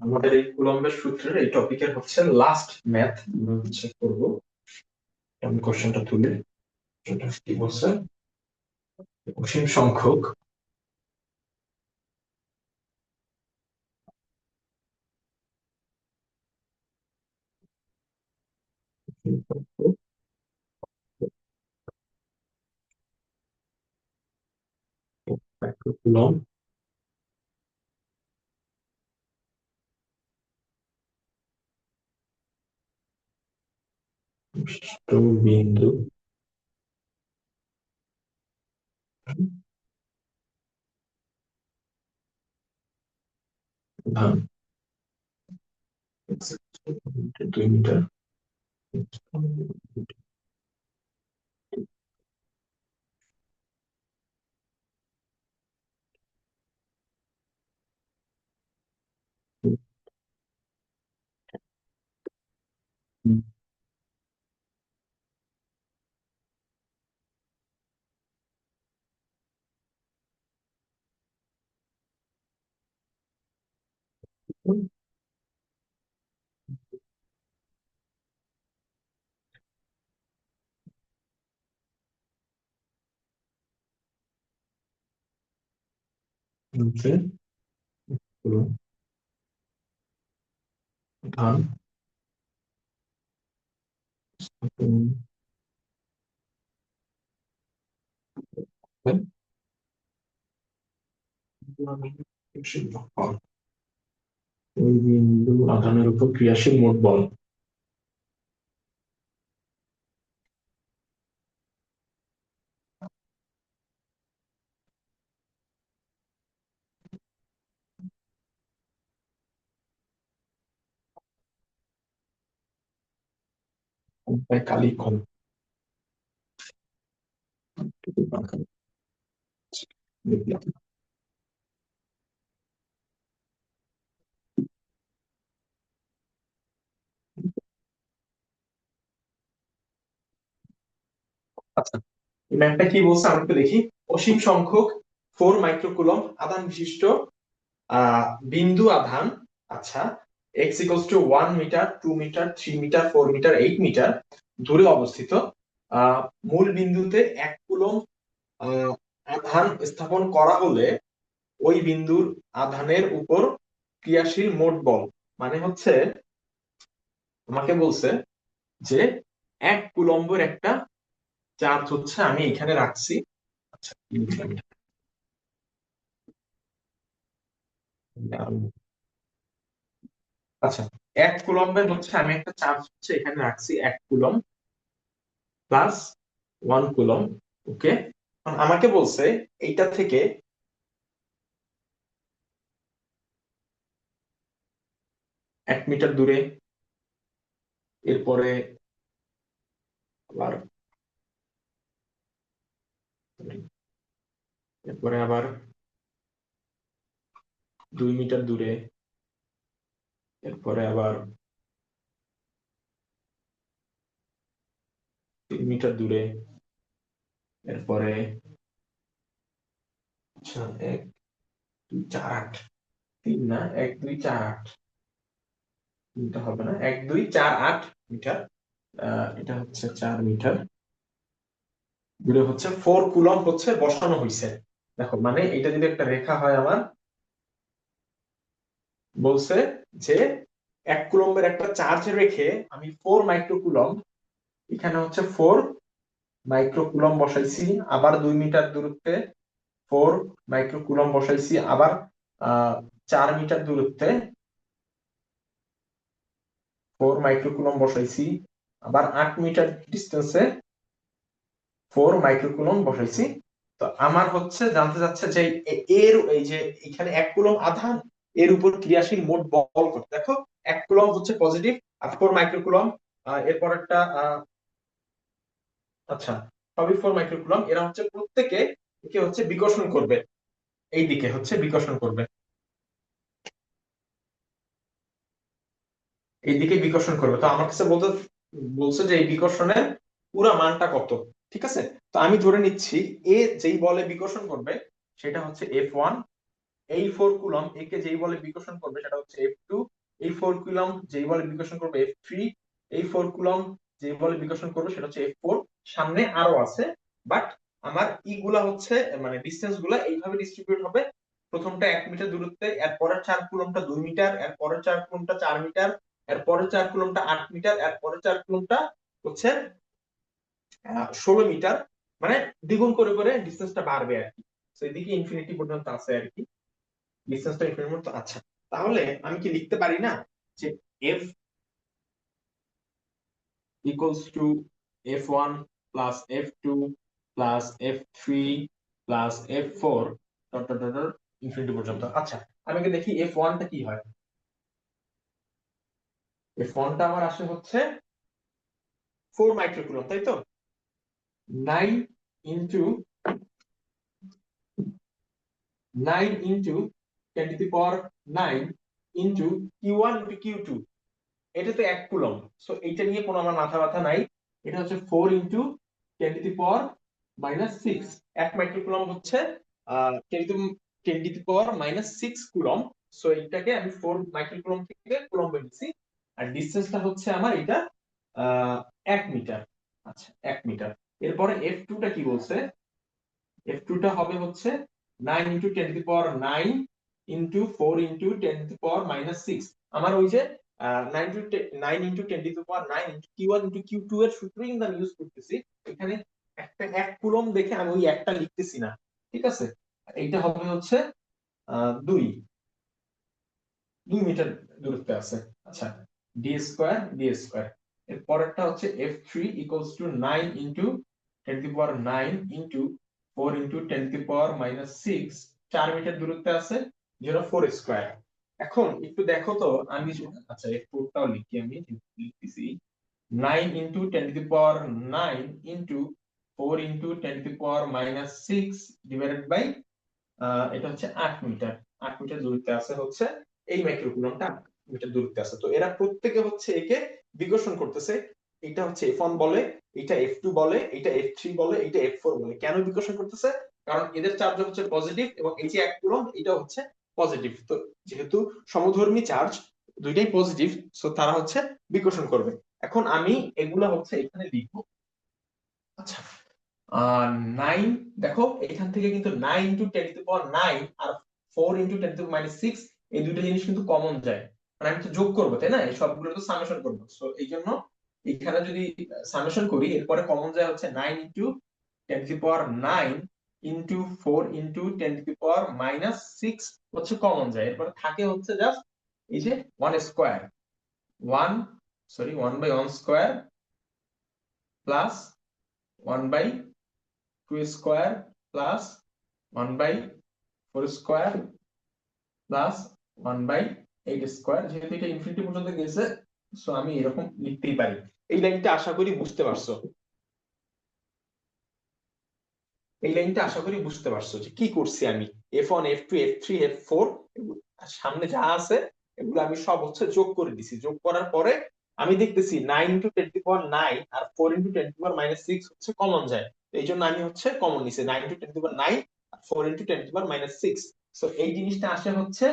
আমাদের এই কুলম্বের সূত্রের এই টপিকের হচ্ছে লাস্ট ম্যাথ হচ্ছে করবো। আমি কোশ্চেনটা তুলি। এটা কি বলছে? অসীম সংখ্যক কুলম্ব বিশিষ্ট বিন্দু ধান 2 মিটার। হচ্ছে কুলম্ব ধান ওই বিন্দু আধানের উপর ক্রিয়াশীল মোট বল। কালি কম। আচ্ছা, এই ম্যাথটা কি বলছে আমরা একটু দেখি। অসীম সংখ্যক 4 মাইক্রোকুলম আধান বিশিষ্ট বিন্দু আধান, আচ্ছা, x equals to 1 metre, 2 metre, 3 metre, 4 metre, 8 metre দূরে অবস্থিত মূল বিন্দুতে 1 কুলম আধান স্থাপন করা হলে ওই বিন্দুর আধানের উপর ক্রিয়াশীল মোট বল, মানে হচ্ছে আমাকে বলছে যে 1 কুলম্বের একটা চার্জ হচ্ছে আমি এখানে রাখছি। আচ্ছা, কি লিখলাম এটা? আচ্ছা, 1 কুলম্বের হচ্ছে আমি একটা চার্জ হচ্ছে এখানে রাখছি 1 কুলম প্লাস 1 কুলম। ওকে, আমাকে বলছে এইটা থেকে 1 মিটার দূরে, এরপরে আবার এরপরে আবার 2 মিটার দূরে, এরপরে আবার 3 মিটার দূরে, এরপরে আচ্ছা 1 2 4 8, 3 না, 1 2 4 8, তিনটা হবে না, 1 2 4 8 মিটার। এটা হচ্ছে 4 মিটার দূরে হচ্ছে 4 কুলম হচ্ছে বসানো হয়েছে। দেখো, মানে এটা যদি একটা রেখা হয় আমার, বলছে যে 1 কুলম্বের একটা চার্জ রেখে আমি 4 মাইক্রোকুলম, এখানে হচ্ছে 4 মাইক্রোকুলম বসাইছি, আবার 2 মিটার দূরত্বে 4 মাইক্রোকুলম বসাইছি, আবার 4 মিটার দূরত্বে 4 মাইক্রোকুলম বসাইছি, আবার 8 মিটার ডিস্টেন্সে 4 মাইক্রোকুলম বসাইছি। তো আমার হচ্ছে জানতে চাচ্ছে যে এর এই যে এখানে 1 কুলম আধান, এর উপর ক্রিয়াশীল মোট বল কত। দেখো, 1 কুলম হচ্ছে পজিটিভ, আর 4 মাইক্রোকুলম এরপর একটা আচ্ছা, সবই 4 মাইক্রোকুলম, এরা হচ্ছে প্রত্যেকে একে হচ্ছে বিকর্ষণ করবে, এই দিকে হচ্ছে বিকর্ষণ করবে, এই দিকে বিকর্ষণ করবে। তো আমার কাছে বলছে যে এই বিকর্ষণের পুরা মানটা কত। ঠিক আছে, তো আমি ধরে নিচ্ছি এ যেই বলে বিকর্ষণ করবে সেটা হচ্ছে F1, এই 4 কুলম্ব একে যেই বলে বিকর্ষণ করবে সেটা হচ্ছে F2, এই 4 কুলম্ব যেই বলে বিকর্ষণ করবে F3, এই 4 কুলম্ব যেই বলে বিকর্ষণ করবে সেটা হচ্ছে F4। সামনে আরো আছে, বাট আমার ইগুলা হচ্ছে মানে ডিসটেন্স গুলা এইভাবে ডিস্ট্রিবিউট হবে। প্রথমটা 1 মিটার দূরত্বে, এর পরের 4 কুলম্বটা 2 মিটার, এর পরের 4 কুলম্বটা 4 মিটার, এর পরের 4 কুলম্বটা 8 মিটার, এর পরের 4 কুলম্বটা হচ্ছে 16 মিটার। মানে দ্বিগুণ করে করে ডিসটেন্সটা বাড়বে আর কি। তো এদিকে ইনফিনিটি পর্যন্ত আছে আর কি, ডিসটেন্সটা ইনফিনিটি পর্যন্ত। আচ্ছা, তাহলে আমি কি লিখতে পারি না যে f equals to f1 plus f2 plus f3 plus f4 dot dot dot dot infinity পর্যন্ত। আচ্ছা, আমি কি দেখি f1 টা কি হয়। f1 টা আমার আসে হচ্ছে 4 মাইক্রোকুলম, তাই তো? 9 into 9 into 10 to the power 9 into q1 into q2, এটা তো 1 কুলম্ব। সো এইটা নিয়ে কোনো আমার মাথা ব্যথা নাই। এটা হচ্ছে 4 into 10 to the power -6, 1 microcoulomb হচ্ছে 10 to the power -6 coulomb. So এটাকে আমি 4 মাইক্রোকুলম্ব থেকে কুলম্ব এনেছি। আর ডিসটেন্সটা হচ্ছে আমার এটা 1 মিটার। আচ্ছা, 1 মিটার। এরপরে F2 টা কি বলছে? F2 টা হবে হচ্ছে 9 into 10 to the power 9 into 4 into 10 to the power -6। আমার ওই যে 9 into 10 to the power 9 into q1 into q2 এর সূত্রই কিন্তু আমি ইউজ করতেছি। এখানে একটা 1 কুলম্ব দেখে আমি ওই একটা লিখতেছি না, ঠিক আছে? এইটা হবে হচ্ছে 2 মিটার দূরত্বে আছে। আচ্ছা, d স্কয়ার এর পরেরটা হচ্ছে f3 equals to 9 into 10 to the power 9 into 4 into 10 to the power -6, 4 metre দূরত্বে আছে, যেটা 4 স্কয়ার। এখন একটু দেখো তো আমি আচ্ছা f4 টাও লিখি, আমি লিখতেছি 9 into 10 to the power 9 into 4 into 10 to the power -6 divided by এটা হচ্ছে 8 মিটার। 8 মিটার দূরত্বে আছে হচ্ছে এই মাইক্রোকুলমটা, 8 মিটার দূরত্বে আছে। তো এরা প্রত্যেকে হচ্ছে একে বিকর্ষণ করতেছে। এটা হচ্ছে F1 বলে, এটা F2 বলে, এটা F3 বলে, এটা F4 বলে। কেন বিকর্ষণ করতেছে? কারণ এদের চার্জ হচ্ছে পজিটিভ এবং এই যে 1 কুলম্ব এটা হচ্ছে পজিটিভ। তো যেহেতু সমধর্মী চার্জ দুইটাই পজিটিভ, সো তারা হচ্ছে বিকর্ষণ করবে। এখন আমি এগুলা হচ্ছে এখানে লিখবো। আচ্ছা, 9, দেখো এখান থেকে কিন্তু 9 ইনটু 10 টু দি পাওয়ার 9 আর 4 ইনটু 10 টু দি পাওয়ার -6, এই দুইটা জিনিস কিন্তু কমন যায়। মানে আমি তো যোগ করব, তাই না? এই সবগুলো তো সামেশন করব। সো এই জন্য এখানে যদি সামেশন করি, এরপরে কমন যায় হচ্ছে 9 into 10 to the power 9 into 4 into 10 to the power -6 হচ্ছে কমন যায়। এরপরে থাকে হচ্ছে জাস্ট এই যে 1 square, 1 sorry 1 by 1 square plus 1 by 2 square plus 1 by 4 square plus 1 by 8 square. যেহেতু এটা ইনফিনিটি পর্যন্ত গেছে, সো আমি এরকম লিখতেই পারি। এই লাইনটা আশা করি বুঝতে পারছো। এই লাইনটা আশা করি বুঝতে পারছো যে কি করছি আমি। F1 F2 F3 F4 সামনে যা আছে এগুলো আমি সব হচ্ছে যোগ করে দিছি। যোগ করার পরে আমি দেখতেছি 9 ইনটু 10 টু দি পাওয়ার 9 আর 4 ইনটু 10 টু দি পাওয়ার -6 হচ্ছে কমন যায়। তো এই জন্য আমি হচ্ছে কমন নিছি 9 ইনটু 10 টু দি পাওয়ার 9 আর 4 into 10 to the power -6। So এই জিনিসটা আসে হচ্ছে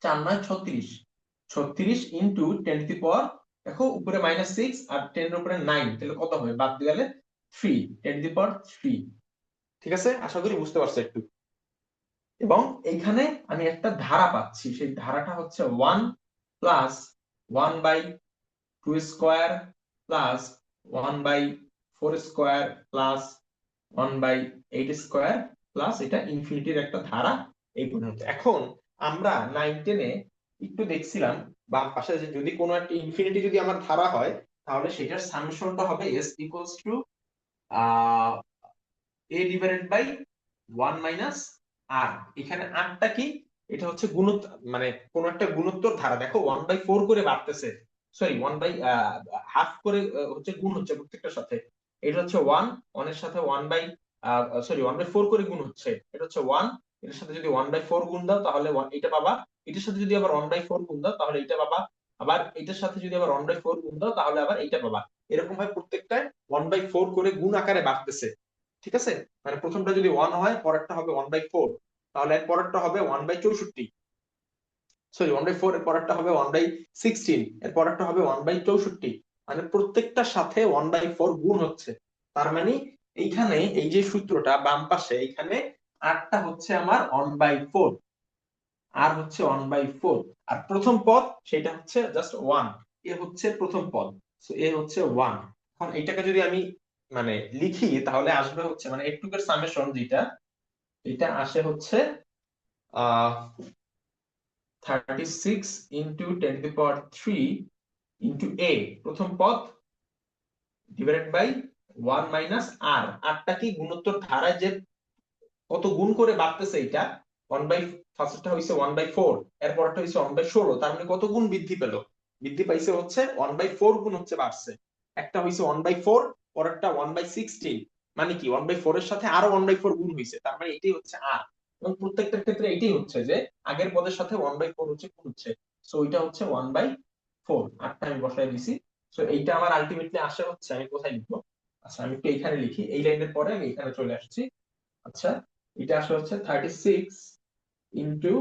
4 9 36, 36 ইনটু 10 টু দি পাওয়ার, দেখো উপরে -6 আর 10 এর উপরে 9, তাহলে কত হবে? বাদ দিলে 3, 10 টু দি পাওয়ার 3। ঠিক আছে, আশা করি বুঝতে পারছো একটু। এবং এইখানে আমি একটা ধারা পাচ্ছি, সেই ধারাটা হচ্ছে 1 plus 1 by 2 square plus 1 by 4 square plus 1 by 8 square plus এটা ইনফিনিটির একটা ধারা এই পর্যন্ত। এখন আমরা 9 10 এ একটু দেখছিলাম বাম পাশে যে যদি কোনো একটা ইনফিনিটি যদি আমার ধারা হয়, তাহলে সেটার সামেশনটা হবে s equals to a divided by 1 minus r। এখানে r টা কি? এটা হচ্ছে গুণোত্তর, মানে কোন একটা গুণোত্তর ধারা। দেখো 1 বাই 4 করে বাড়তেছে, সরি 1 বাই হাফ করে হচ্ছে গুণ হচ্ছে প্রত্যেকটার সাথে। এটা হচ্ছে 1, 1 এর সাথে 1 বাই সরি 1 বাই 4 করে গুণ হচ্ছে। এটা হচ্ছে 1, এর সাথে যদি 1 বাই 4 গুণ দাও তাহলে এটা পাবা। এটার সাথে যদি আবার 1 বাই 4 গুণ দাও তাহলে এটা পাবা। আবার এটার সাথে যদি আবার 1 বাই 4 গুণ দাও তাহলে আবার এটা পাবা। এরকম ভাবে প্রত্যেকটা 1 বাই 4 করে গুণ আকারে বাড়তেছে। ঠিক আছে, মানে প্রথমটা যদি 1 হয় পরেরটা হবে 1 বাই 4, তাহলে এর পরেরটা হবে 1/64, সরি 1/4, এর পরেরটা হবে 1/16, এর পরেরটা হবে 1/64। মানে প্রত্যেকটার সাথে 1/4 গুণ হচ্ছে। তার মানে এইখানে এই যে সূত্রটা বাম পাশে, এইখানে আটটা হচ্ছে আমার 1/4, আর হচ্ছে 1/4, আর প্রথম পদ সেটা হচ্ছে জাস্ট 1, এ হচ্ছে প্রথম পদ, সো এ হচ্ছে 1। এখন এটাকে যদি আমি মানে লিখি তাহলে আসবে হচ্ছে মানে একটুকের সামেশন যেটা, এটা আসে হচ্ছে আহ 36 ইন্টু 10⁻³ ইন্টু এ, প্রথম পদ, ডিভাইডেড বাই 1 মাইনাস আর। আরটা কি গুণোত্তর ধারায় যে কত গুণ করে বাড়তেছে, এটা 1 বাই, ফার্স্টটা হইছে 1/4, এরপরটা হইছে 1/16, তার মানে কত গুণ বৃদ্ধি পেল, বৃদ্ধি পাইছে হচ্ছে 1/4 গুণ হচ্ছে বাড়ছে। একটা হইছে 1/4, পরেরটা 1/16, মানে কি 1/4 এর সাথে আরো 1/4 গুণ হইছে, তার মানে এটাই হচ্ছে আর। এবং প্রত্যেকটার ক্ষেত্রে এটাই হচ্ছে যে আগের পদের সাথে 1/4 হচ্ছে গুণ হচ্ছে, সো এটা হচ্ছে 1/4, আটটা আমি বসাই দিছি। সো এইটা আমার আলটিমেটলি আসে হচ্ছে, আমি কোথায় লিখবো, আচ্ছা আমি একটু এইখানে লিখি, এই লাইনের পরে আমি এখানে চলে আসছি। আচ্ছা, এটা আসলে হচ্ছে 36 ইন্টু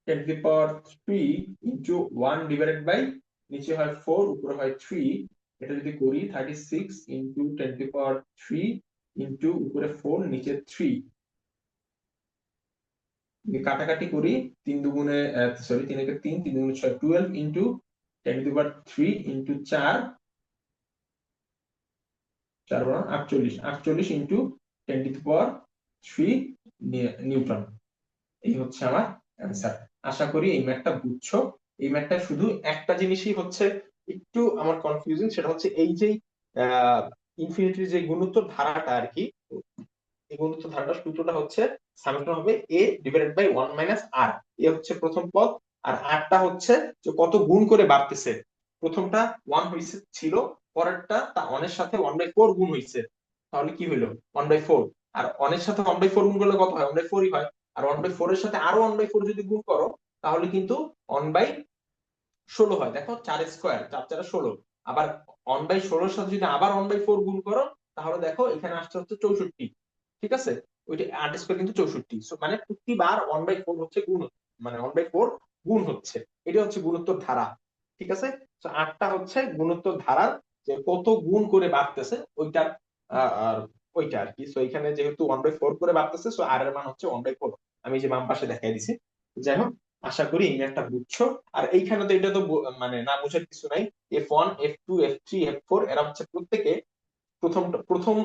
10⁻³ ইন্টু 1 ডিভাইডেড বাই, নিচে হয় 4 উপরে হয় 3, এটা যদি করি 36 ইন্টু 10⁻³ ইন্টু উপরে 4 নিচে 3, যদি কাটাকাটি করি 3 দুগুণে সরি 3 একে 3, 3 দুগুণে 6, 12 ইন্টু 10⁻³ ইন্টু 4, 4 বড় 48, 48 ইন্টু 10⁻³ নিউটন। এই হচ্ছে আমার অ্যান্সার। আশা করি এই ম্যাথটা বুঝছো। এই ম্যাথটা শুধু একটা জিনিসই হচ্ছে একটু আমার কনফিউজিং, সেটা হচ্ছে এই যে ইনফিনিটির যে গুণোত্তর ধারাটা আর কি, এই গুণোত্তর ধারাটার সূত্রটা হচ্ছে সামেশন হবে a ডিভাইডেড বাই 1 মাইনাস আর। এ হচ্ছে প্রথম পদ, আর আরটা হচ্ছে যে কত গুণ করে বাড়তেছে। প্রথমটা 1 হইছে ছিল, পরেরটা তা 1 এর সাথে 1/4 গুণ হইছে, তাহলে কি হইলো 1/4। আর 1 এর সাথে 1/4 গুণ করলে কত হয়, 1/4 ই হয়। আর 1/4 এর সাথে আরো 1/4 যদি গুণ করো তাহলে কিন্তু 1/16 হয়। দেখো 4 স্কয়ার, 4 4 16, আবার 1/16 এর সাথে যদি আবার 1/4 গুণ করো তাহলে দেখো এখানে আসছে হচ্ছে 64। ঠিক আছে, ওইটা 8 স্কয়ার কিন্তু 64, সো মানে প্রতিবার 1/4 হচ্ছে গুণ, মানে 1/4 গুণ হচ্ছে, এটা হচ্ছে গুণোত্তর ধারা। ঠিক আছে, তো 8টা হচ্ছে গুণোত্তর ধারার যে কত গুণ করে বাড়তেছে ওইটার আর ওইটা আর কি। সো এখানে যেহেতু 1/4 করে বাড়তেছে, সো আর এর মান হচ্ছে 1/4, আমি যে বাম পাশে দেখাই দিছি। যাই হোক, আশা করি এই ম্যাথটা বুঝছো। আর এইখানে তো এটা তো মানে না বুঝার কিছু নাই। F1 F2 F3 F4 এরা হচ্ছে প্রত্যেকে প্রথম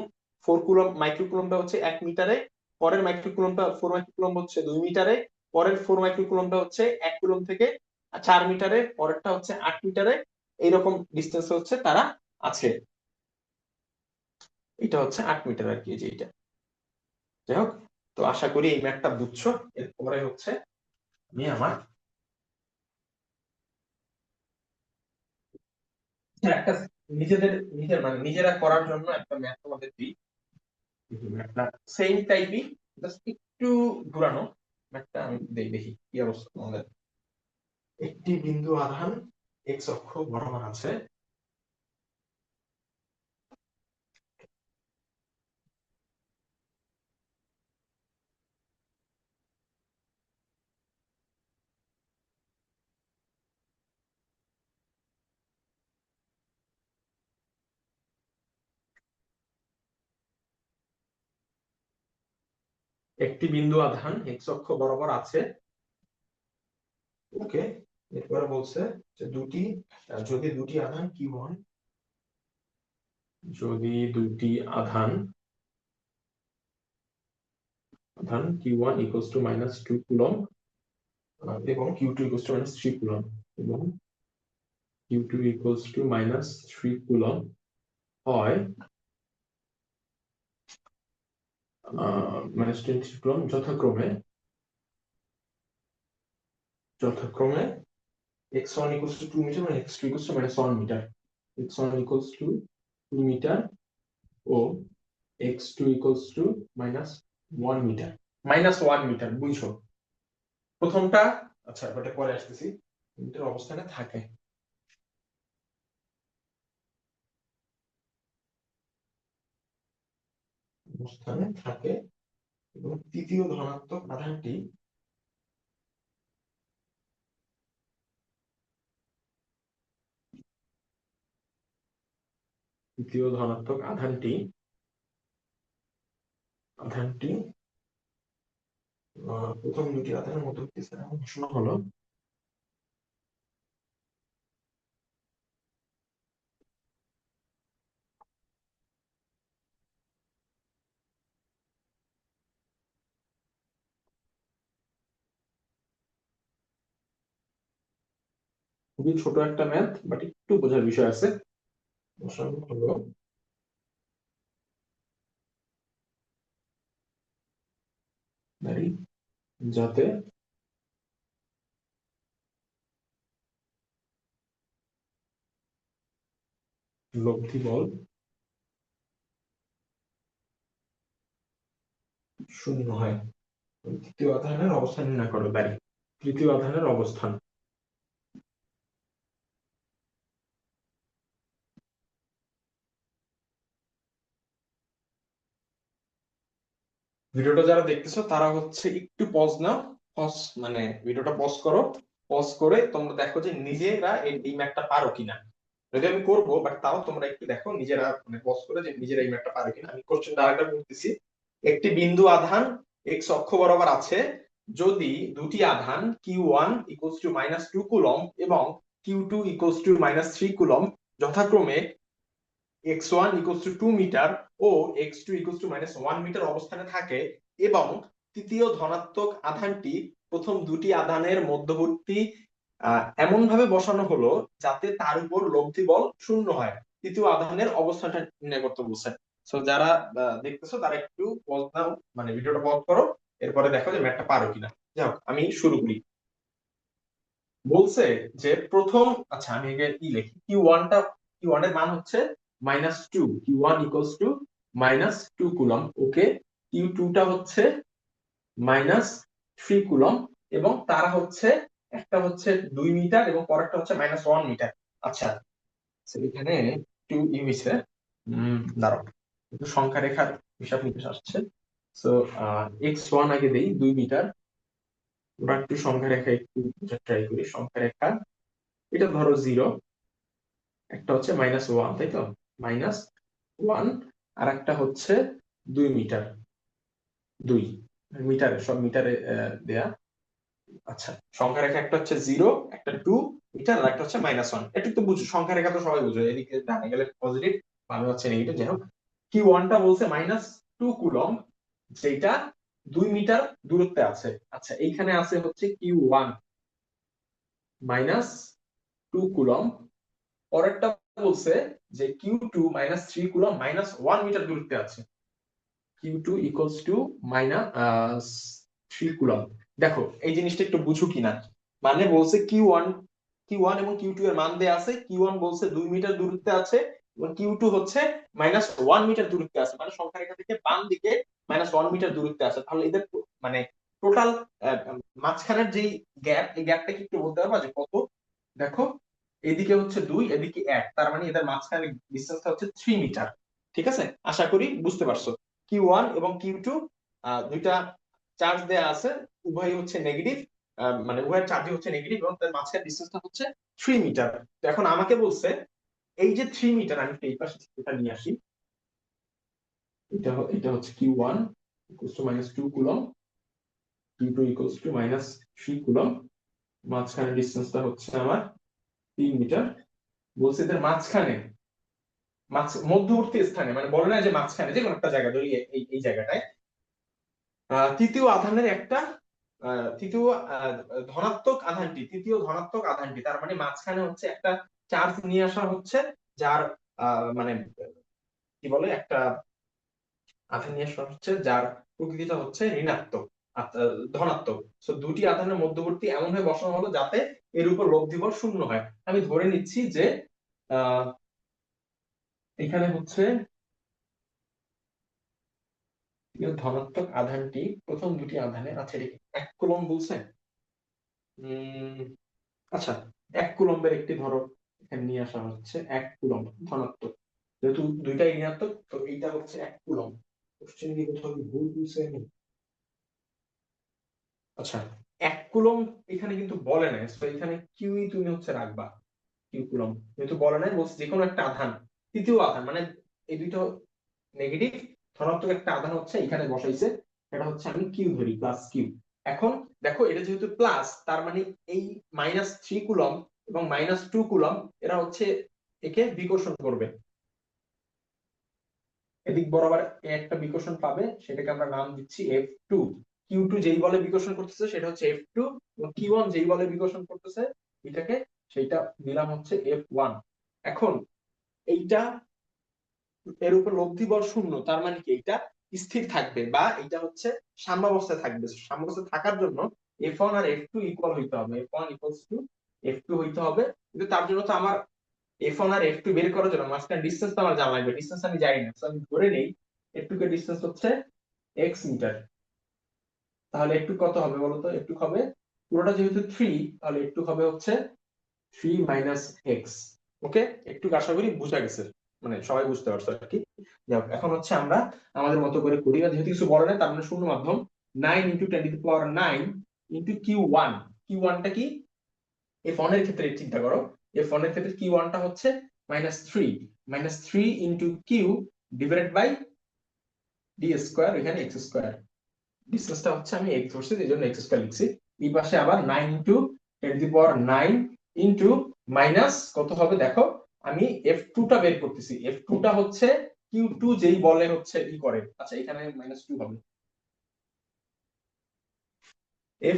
4 কুলম মাইক্রোকুলমটা হচ্ছে 1 মিটারে, পরের মাইক্রোকুলমটা 4 মাইক্রোকুলম হচ্ছে 2 মিটারে, পরের 4 মাইক্রোকুলমটা হচ্ছে 1 কুলম থেকে 4 মিটারে, পরেরটা হচ্ছে 8 মিটারে, এইরকম ডিসটেন্স হচ্ছে তারা আছে। এটা হচ্ছে 8 মিটার আর কি, যে এটা। যাই হোক, তো আশা করি এই ম্যাথটা বুঝছো। এরপরে হচ্ছে আমি আমার একটা নিজেরা করার জন্য একটা ম্যাথ তোমাদের দিই। ম্যাথটা সেম টাইপই, জাস্ট একটু ঘুরানো। ম্যাথটা আমি দেখি কি অবস্থা তোমাদের। একটি বিন্দু আধান এক্স অক্ষ বরাবর আছে, একটি বিন্দু আধান এক্স অক্ষ বরাবর আছে। ওকে, এরপরে বলছে যে যদি দুটি আধান Q1, যদি দুটি আধান Q1 ইকুয়ালস টু -2 কুলম্ব এবং Q2 ইকুয়ালস টু -3 কুলম্ব, এবং Q2 ইকুয়ালস টু -3 কুলম্ব হয়, -20 কুলম্ব যথাক্রমে x1 equals to 2 মিটার এবং x2 equals to -1 metre, x1 equals to 2 metre ও x2 equals to -1 metre. -1 metre বুঝছো প্রথমটা। আচ্ছা এটা পরে আসতেছি, মিটার অবস্থানে থাকে, অবস্থানে থাকে, এবং তৃতীয় ধনাত্মক আধানটি তৃতীয় ধনাত্মক আধানটি প্রথম দুটি আধানের মধ্যবর্তী স্থানে ঘোষণা হলো। খুবই ছোট একটা ম্যাথ, বাট একটু বোঝার বিষয় আছে। ঘোষণা হলো যাতে লব্ধি বল শূন্য হয়। তৃতীয় আধানের অবস্থান নির্ণয় করো। দাঁড়ি তৃতীয় আধানের অবস্থান। ভিডিওটা যারা দেখতেছো তারা হচ্ছে একটু পজ নাও, পজ মানে ভিডিওটা পজ করো, পজ করে তোমরা দেখো যে নিজেরা এই ম্যাথটা পারো কিনা। যদি আমি করবো, বাট তাও তোমরা একটু দেখো নিজেরা, মানে পজ করে যে নিজেরা এই ম্যাথটা পারো কিনা। আমি কোশ্চেনটা আরেকবার বলতেছি। একটি বিন্দু আধান এক্স অক্ষ বরাবর আছে যদি দুটি আধান Q1 ইকুয়ালস টু -2 কুলম্ব এবং Q2 ইকুয়ালস টু -3 কুলম্ব যথাক্রমে x1 equals to 2 মিটার ও x2 equals to -1 মিটার অবস্থানে থাকে এবং তৃতীয় ধনাত্মক আধানটি প্রথম দুটি আধানের মধ্যবর্তী এমন ভাবে বসানো হলো যাতে তার উপর লব্ধি বল শূন্য হয়। তৃতীয় আধানের অবস্থানটা নির্ণয় করতে বলছে। সো যারা দেখতেছো তারা একটু পজ নাও, মানে ভিডিওটা পজ করো, এরপরে দেখো যে ম্যাথটা পারো কিনা। যাও আমি শুরু করি। বলছে যে প্রথম, আচ্ছা আমি আগে কি লিখি, কিউ ওয়ান এর মান হচ্ছে -2, Q one equals to -2 coulomb. Okay, Q two টা হচ্ছে -3 কুলম্ব এবং তারা হচ্ছে একটা হচ্ছে 2 মিটার এবং পরেরটা হচ্ছে -1 মিটার। আচ্ছা, এখানে টু হইছে, দাঁড়াও একটু সংখ্যা রেখার হিসাব নিকাশ আসছে। সো x1 আগে দেই 2 মিটার। ওরা একটু সংখ্যা রেখা একটু ট্রাই করি। সংখ্যা রেখা এটা ধরো 0, একটা হচ্ছে -1, তাই তো, -1, আর একটা হচ্ছে 2 মিটার। 2 মিটারে, সব মিটারে দেয়া। আচ্ছা, সংখ্যা রেখা একটা হচ্ছে 0, একটা 2 মিটার, আর একটা হচ্ছে -1। এটা তো বুঝো, সংখ্যা রেখা তো সবাই বুঝো, এদিকে ডানে গেলে পজিটিভ, বামে হচ্ছে নেগেটিভ। যাই হোক, Q1 টা বলছে -2 কুলম্ব, যেটা 2 মিটার দূরত্বে আছে। আচ্ছা, এইখানে আছে হচ্ছে Q1 -2 কুলম্ব। পরেরটা বলছে যে Q2 -3 কুলম্ব -1 মিটার দূরত্বে আছে। Q2 equals to -3 coulomb. দেখো এই জিনিসটা একটু বুঝো কিনা। মানে বলছে কিউ ওয়ান এবং কিউ টু এর মান দেয়া আছে। কিউ ওয়ান বলছে 2 মিটার দূরত্বে আছে এবং কিউ টু হচ্ছে -1 মিটার দূরত্বে আছে, মানে সংখ্যা রেখা থেকে বাম দিকে -1 মিটার দূরত্বে আছে। তাহলে এদের মানে টোটাল মাঝখানের যেই গ্যাপ, এই গ্যাপটা কি একটু বলতে পারবা যে কত? দেখো, এদিকে হচ্ছে 2, এদিকে 1, তার মানে এদের মাঝখানে ডিসটেন্সটা হচ্ছে 3 মিটার। ঠিক আছে, আশা করি বুঝতে পারছো। Q1 এবং Q2 দুইটা চার্জ দেয়া আছে, উভয়ই হচ্ছে নেগেটিভ, মানে উভয়ের চার্জই হচ্ছে নেগেটিভ এবং তার মাঝখানে ডিসটেন্সটা হচ্ছে 3 মিটার। তো এখন আমাকে বলছে এই যে 3 মিটার, আমি এই পাশে এটা নিয়ে আসি। এটা হচ্ছে Q1 equals to -2 coulomb, Q2 equals to -3 coulomb. মাঝখানে ডিসটেন্সটা হচ্ছে আমার 3 মিটার। বলছে এদের মাঝখানে, মধ্যবর্তী স্থানে, মানে বলে না যে মাঝখানে, যে কোনো একটা জায়গা ধরি, এই জায়গাটায় তৃতীয় আধানের একটা তৃতীয় তৃতীয় ধনাত্মক আধানটি, তার মানে মাঝখানে হচ্ছে একটা চার্জ নিয়ে আসা হচ্ছে, যার মানে কি বলে, একটা আধান নিয়ে আসা হচ্ছে যার প্রকৃতিটা হচ্ছে ঋণাত্মক, ধনাত্মক। তো দুটি আধানের মধ্যবর্তী এমন ভাবে বসানো হলো যাতে এর উপর লব্ধি বল শূন্য হয়। আমি ধরে নিচ্ছি যে আহ এখানে হচ্ছে ধনাত্মক আধানটি প্রথম দুটি আধানে, আচ্ছা এটা 1 কুলম্ব বলছে। আচ্ছা, 1 কুলম্বের একটি ধরো এখানে নিয়ে আসা হচ্ছে 1 কুলম্ব ধনাত্মক, যেহেতু দুইটাই ঋণাত্মক, তো এইটা হচ্ছে 1 কুলম্ব। কোশ্চেন কি কোথাও কি ভুল বলছে আমি? আচ্ছা, 1 কুলম্ব এখানে কিন্তু বলে নাই, তো এখানে কিউই তুমি হচ্ছে রাখবা, কিউ কুলম্ব, যেহেতু বলে নাই, বলছে যে কোনো একটা আধান। তৃতীয় আধান, মানে এই দুটো নেগেটিভ, ধনাত্মক একটা আধান হচ্ছে এখানে বসাইছে, এটা হচ্ছে আমি কিউ ধরি, প্লাস কিউ। এখন দেখো এটা যেহেতু প্লাস, তার মানে এই -3 কুলম এবং -2 কুলম এরা হচ্ছে একে বিকর্ষণ করবে, এদিক বরাবর একটা বিকর্ষণ পাবে, সেটাকে আমরা নাম দিচ্ছি F2। Q2 যেই বলে বিকর্ষণ করতেছে সেটা হচ্ছে F2, এবং Q1 যেই বলে বিকর্ষণ করতেছে এটাকে, সেটা দিলাম হচ্ছে F1। এখন এইটা, এর উপর লব্ধি বল শূন্য, তার মানে কি এটা স্থির থাকবে বা এটা হচ্ছে সাম্যাবস্থায় থাকবে। সাম্যাবস্থায় থাকার জন্য F1 আর F2 ইকুয়াল হইতে হবে, F1 ইকুয়ালস টু F2 হইতে হবে। কিন্তু তার জন্য তো আমার F1 আর F2 বের করার জন্য মাঝখানে ডিসটেন্স তো আমার জানা লাগবে, ডিসটেন্স আমি জানি না, তো আমি ধরে নেই F2 কে ডিসটেন্স হচ্ছে x মিটার। তাহলে F2 কত হবে বলতো? F2 হবে, পুরোটা যেহেতু 3, তাহলে F2 হবে হচ্ছে 3 মাইনাস এক্স। ওকে, একটু আশা করি বুঝা গেছে, মানে সবাই বুঝতে পারছো আর কি। যাক, এখন হচ্ছে আমরা আমাদের মতো করে করি, আর যেহেতু কিছু বলে না তার মানে শূন্য মাধ্যম, 9 ইন্টু 10⁻9 ইন্টু Q1। Q1 টা কি? F1 এর ক্ষেত্রে চিন্তা করো, F1 এর ক্ষেত্রে Q1 টা হচ্ছে -3, -3 into Q divided by D square, এখানে এক্স স্কয়ার। ডিসটেন্সটা হচ্ছে আমি x ধরছি, এই জন্য x স্কয়ার লিখছি। এই পাশে আবার 9 ইনটু 10⁻9 ইনটু মাইনাস কত হবে দেখো, আমি F2 টা বের করতেছি, F2 টা হচ্ছে Q2 যেই বলে হচ্ছে ই করে, আচ্ছা এখানে -2 হবে।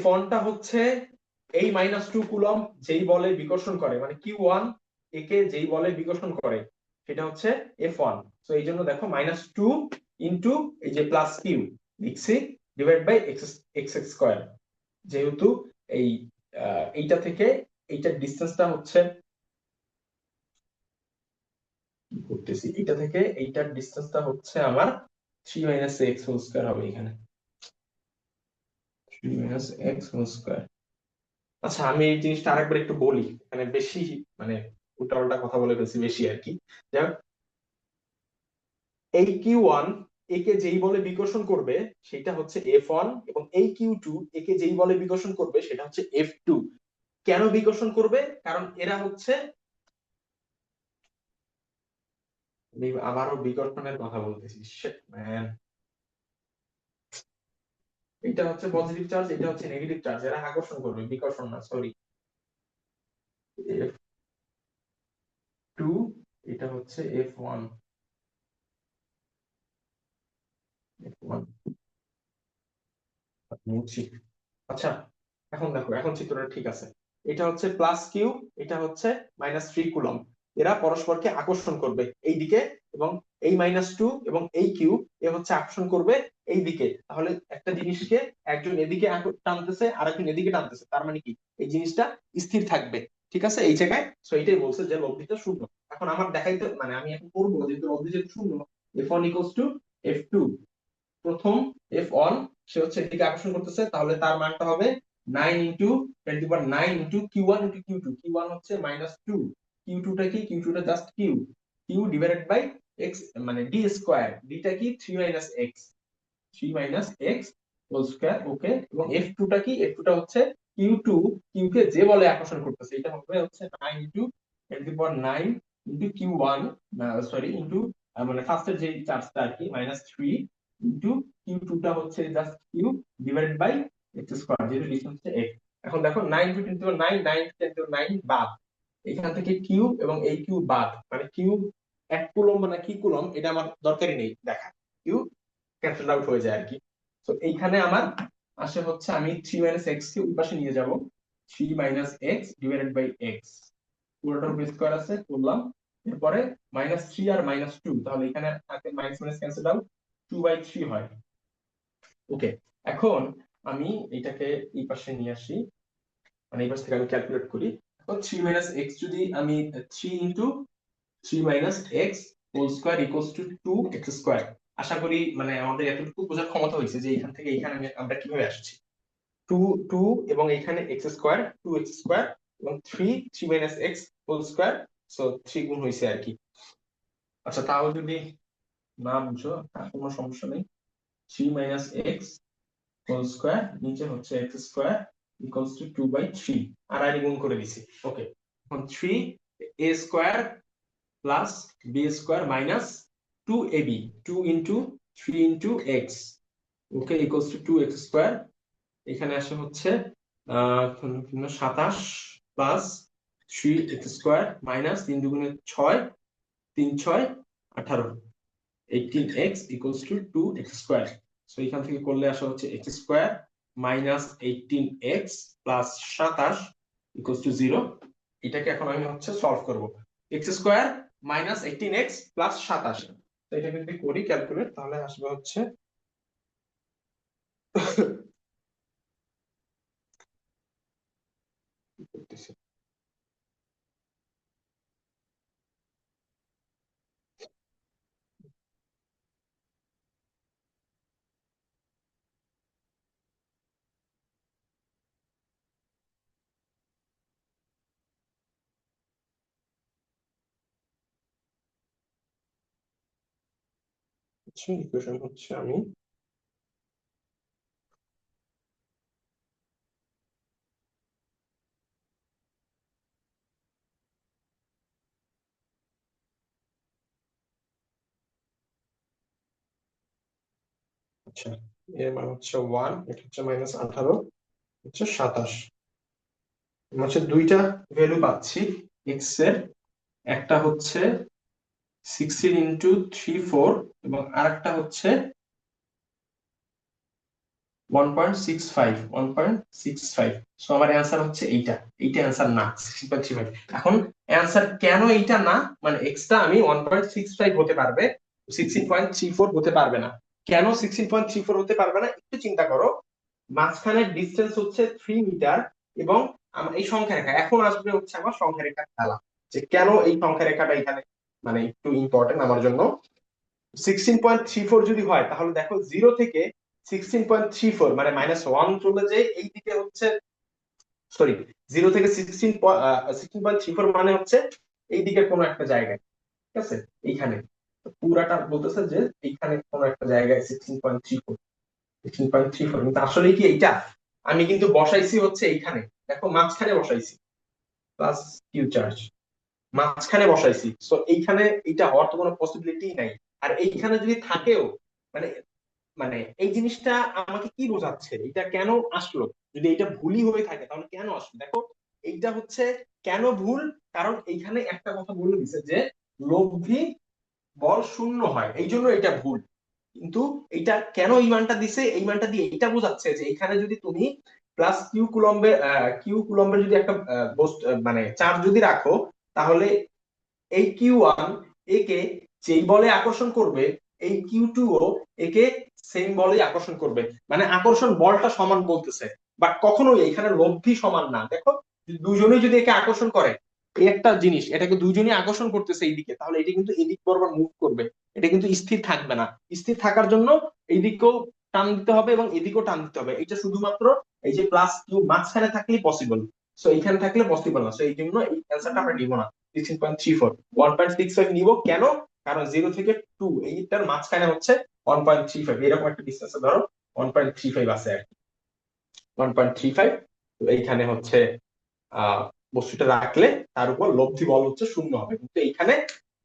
F1 টা হচ্ছে এই -2 কুলম যেই বলে বিকর্ষণ করে, মানে Q1 একে যেই বলে বিকর্ষণ করে সেটা হচ্ছে F1। তো এই জন্য দেখো -2 ইনটু এই যে প্লাস কিউ লিখছি, ডিভাইড বাই এক্স স্কয়ার। যেহেতু এই এইটা থেকে এইটার ডিসটেন্সটা হচ্ছে, কি করতেছি, এইটা থেকে এইটার ডিসটেন্সটা হচ্ছে আমার 3 মাইনাস এক্স হোল স্কয়ার হবে এখানে, 3 মাইনাস এক্স হোল স্কয়ার। আচ্ছা আমি এই জিনিসটা আরেকবার একটু বলি, মানে বেশি, মানে উল্টাপাল্টা কথা বলে ফেলছি বেশি আর কি। যাই হোক, এই Q1 একে যেই বলে বিকর্ষণ করবে সেটা হচ্ছে F1, এবং এই Q2 একে যেই বলে বিকর্ষণ করবে সেটা হচ্ছে F2। কেন বিকর্ষণ করবে? কারণ এরা হচ্ছে, আবারও বিকর্ষণের কথা বলতেছি, Shit, man। এটা হচ্ছে পজিটিভ চার্জ, এটা হচ্ছে নেগেটিভ চার্জ, এরা আকর্ষণ করবে, বিকর্ষণ না, সরি। F2, এটা হচ্ছে F1, F1 মুছি। আচ্ছা এখন দেখো, এখন চিত্রটা ঠিক আছে। এটা হচ্ছে প্লাস কিউ, এটা হচ্ছে -3 কুলম, এরা পরস্পরকে আকর্ষণ করবে এই দিকে, এবং এই -2 এবং এই কিউ এ হচ্ছে আকর্ষণ করবে এই দিকে। তাহলে একটা জিনিসকে একজন এদিকে টানতেছে আর একজন এদিকে টানতেছে, তার মানে কি এই জিনিসটা স্থির থাকবে, ঠিক আছে এই জায়গায়। তো এটাই বলছে যে লব্ধিটা শূন্য। এখন আমার দেখাইতে, মানে আমি এখন করবো, যেহেতু লব্ধি যেহেতু শূন্য, F1 ইকুয়ালস টু F2। প্রথম F1 সে হচ্ছে এদিকে আকর্ষণ করতেছে, তাহলে তার মানটা হবে 9 into 10⁻9 into Q1 into Q2। Q1 হচ্ছে -2, Q2 টা কি? Q2 টা just q, q divided by x, মানে ডি স্কয়ার, ডি টা কি? 3 minus x, 3 minus x whole square. Okay, এবং F2 টা কি? F2 টা হচ্ছে Q2, কিউ কে যে বলে আকর্ষণ করতেছে, এটা হবে হচ্ছে 9 into 10⁻9 into Q1, sorry into, মানে ফার্স্টের যে চার্জটা আর কি, -3 ইনটু Q2 টা হচ্ছে just Q divided by x square, যেহেতু ডিসটেন্স হচ্ছে x। এখন দেখো 9 ইনটু 10⁻9, 9 ইনটু 10⁻9 বাদ, এখান থেকে কিউ এবং এই কিউ বাদ, মানে কিউ 1 কুলম মানে কি কুলম এটা আমার দরকারই নেই দেখা, কিউ ক্যান্সেল আউট হয়ে যায় আর কি। তো এইখানে আমার আসে হচ্ছে, আমি 3 মাইনাস এক্স কে ওই পাশে নিয়ে যাব, 3 minus x divided by x, পুরোটার উপর স্কয়ার আছে করলাম। এরপরে -3 আর -2, তাহলে এখানে মাইনাস মাইনাস ক্যান্সেল আউট, 2/3 হয়। ওকে, এখন আমি এটাকে এই পাশে নিয়ে আসি, মানে এই পাশ থেকে আমি ক্যালকুলেট করি। এখন 3 মাইনাস এক্স যদি আমি 3 into 3 minus x whole square equals to 2x square. আশা করি মানে আমাদের এতটুকু বোঝার ক্ষমতা হয়েছে যে এখান থেকে এখানে আমরা কিভাবে আসছি। 2 2 এবং এখানে x স্কয়ার, 2x স্কয়ার, এবং 3 minus x whole square, so 3 গুণ হইছে আর কি। আচ্ছা তাও যদি না বুঝো তার কোনো সমস্যা নেই, 3 মাইনাস এক্স হোল স্কয়ার, নিচে হচ্ছে x স্কয়ার ইকুয়ালস টু 2/3, আর আই গুণ করে দিছি। ওকে, এখন 3 a square plus B square minus 2ab 2 into 3 into x okay equals to 2x square. এখানে আসে হচ্ছে 27 প্লাস 3x স্কোয়ার মাইনাস 3 দুগুণে 6 3 6 18 18x equals to 2x square. So এখান থেকে করলে আসা হচ্ছে x square minus 18x plus 27 equals to 0। এটাকে এখন আমি হচ্ছে সলভ করব। x square minus 18x plus 27, তো এটাকে যদি করি ক্যালকুলেট তাহলে আসবে হচ্ছে করতেছি ইকুয়েশন হচ্ছে আমি আচ্ছা এর মান হচ্ছে 1, এটা হচ্ছে মাইনাস 18 হচ্ছে 27। হচ্ছে দুইটা ভ্যালু পাচ্ছি এক্স এর, একটা হচ্ছে 16 ইন্টু 3 4 এবং আরেকটা হচ্ছে 1.65 1.65। সো আমার অ্যান্সার হচ্ছে এইটা, এইটা অ্যান্সার না 16.35। এখন অ্যান্সার কেন এইটা না, মানে এক্সটা আমি 1.65 হতে পারবে, 16.34 হতে পারবে না। কেন 16.34 হতে পারবে না একটু চিন্তা করো। মাঝখানের ডিসটেন্স হচ্ছে 3 মিটার এবং এই সংখ্যা রেখা, এখন আসবে হচ্ছে আমার সংখ্যা রেখা খেলা, যে কেন এই সংখ্যা রেখাটা এখানে মানে একটু ইম্পর্টেন্ট আমার জন্য। 16.34 যদি হয় তাহলে দেখো 0 থেকে 16.34 মানে -1 চলে যায় এই দিকে হচ্ছে, সরি 0 থেকে 16.34 মানে হচ্ছে এই দিকে কোনো একটা জায়গায়, ঠিক আছে এইখানে পুরাটা বলতেছে যে এইখানে কোনো একটা জায়গায় 16.34 16.34, কিন্তু আসলে কি এইটা আমি কিন্তু বসাইছি হচ্ছে এইখানে, দেখো মাঝখানে বসাইছি প্লাস কিউ চার্জ, মাঝখানে বসাইছি, সো এইখানে এটা হওয়ার তো কোনো পসিবিলিটি নাই। আর এইখানে যদি থাকেও মানে মানে এই জিনিসটা আমাকে কি বোঝাচ্ছে, এটা কেন আসলো, যদি এটা ভুলই হয়ে থাকে তাহলে কেন আসলো, দেখো এইটা হচ্ছে কেন ভুল, কারণ এইখানে একটা কথা বলে দিছে যে লব্ধি বল শূন্য হয়, এই জন্য এটা ভুল। কিন্তু এটা কেন এই মানটা দিছে, এই মানটা দিয়ে এটা বোঝাচ্ছে যে এখানে যদি তুমি প্লাস কিউ কুলম্বের যদি একটা মানে চার্জ যদি রাখো, তাহলে এই Q1 একে যেই বলে আকর্ষণ করবে, এই Q2 ও একে সেম বলে আকর্ষণ করবে, মানে আকর্ষণ বলটা সমান বলতেছে, বাট কখনোই এখানে লব্ধি সমান না। দেখো দুজনেই যদি একে আকর্ষণ করে, এই একটা জিনিস এটাকে দুজনেই আকর্ষণ করতেছে এইদিকে, তাহলে এটা কিন্তু এদিক বরাবর মুভ করবে, এটা কিন্তু স্থির থাকবে না। স্থির থাকার জন্য এইদিকেও টান দিতে হবে এবং এদিকেও টান দিতে হবে, এটা শুধুমাত্র এই যে প্লাস কিউ মাঝখানে থাকলেই পসিবল, সো এইখানে থাকলে পসিবল না, সো এই জন্য এই অ্যান্সারটা আমরা নিব না 16.34। 1.65 নিব কেন, কারণ 0 থেকে 2 এইটার মাঝখানে হচ্ছে 1.35, এরকম একটা ডিসটেন্সে ধরো 1.35 আছে আর কি, 1.35। তো এইখানে হচ্ছে আহ বস্তুটা রাখলে তার উপর লব্ধি বল হচ্ছে শূন্য হবে, কিন্তু এইখানে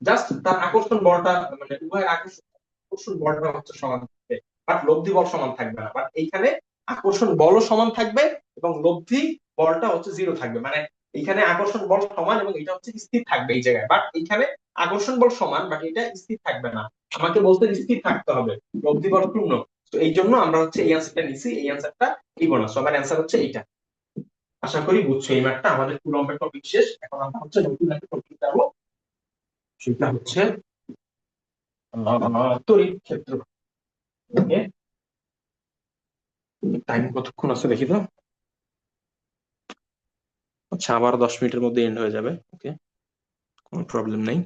জাস্ট তার আকর্ষণ বলটা মানে উভয়ের আকর্ষণ বলটা হচ্ছে সমান থাকবে, বাট লব্ধি বল সমান থাকবে না। বাট এইখানে আকর্ষণ বলও সমান থাকবে এবং লব্ধি বলটা হচ্ছে 0 থাকবে, মানে এইখানে আকর্ষণ বল সমান এবং এটা হচ্ছে স্থির থাকবে এই জায়গায়, বাট এইখানে আকর্ষণ বল সমান বাট এটা স্থির থাকবে না, আমাকে বলতে স্থির থাকতে হবে, লব্ধি বল শূন্য। তো এই জন্য আমরা হচ্ছে এই অ্যান্সারটা নিছি, এই অ্যান্সারটা নিব না, সো আমার অ্যান্সার হচ্ছে এইটা। আশা করি বুঝছো এই ম্যাথটা। আমাদের কুলম্বের টপিক শেষ, এখন আমরা হচ্ছে নতুন একটা টপিক যাবো, সেটা হচ্ছে তড়িৎ ক্ষেত্র। ওকে, টাইম কতক্ষণ আছে দেখি তো। আচ্ছা আবার 10 মিনিটের মধ্যে এন্ড হয়ে যাবে, ওকে কোনো প্রবলেম নেই।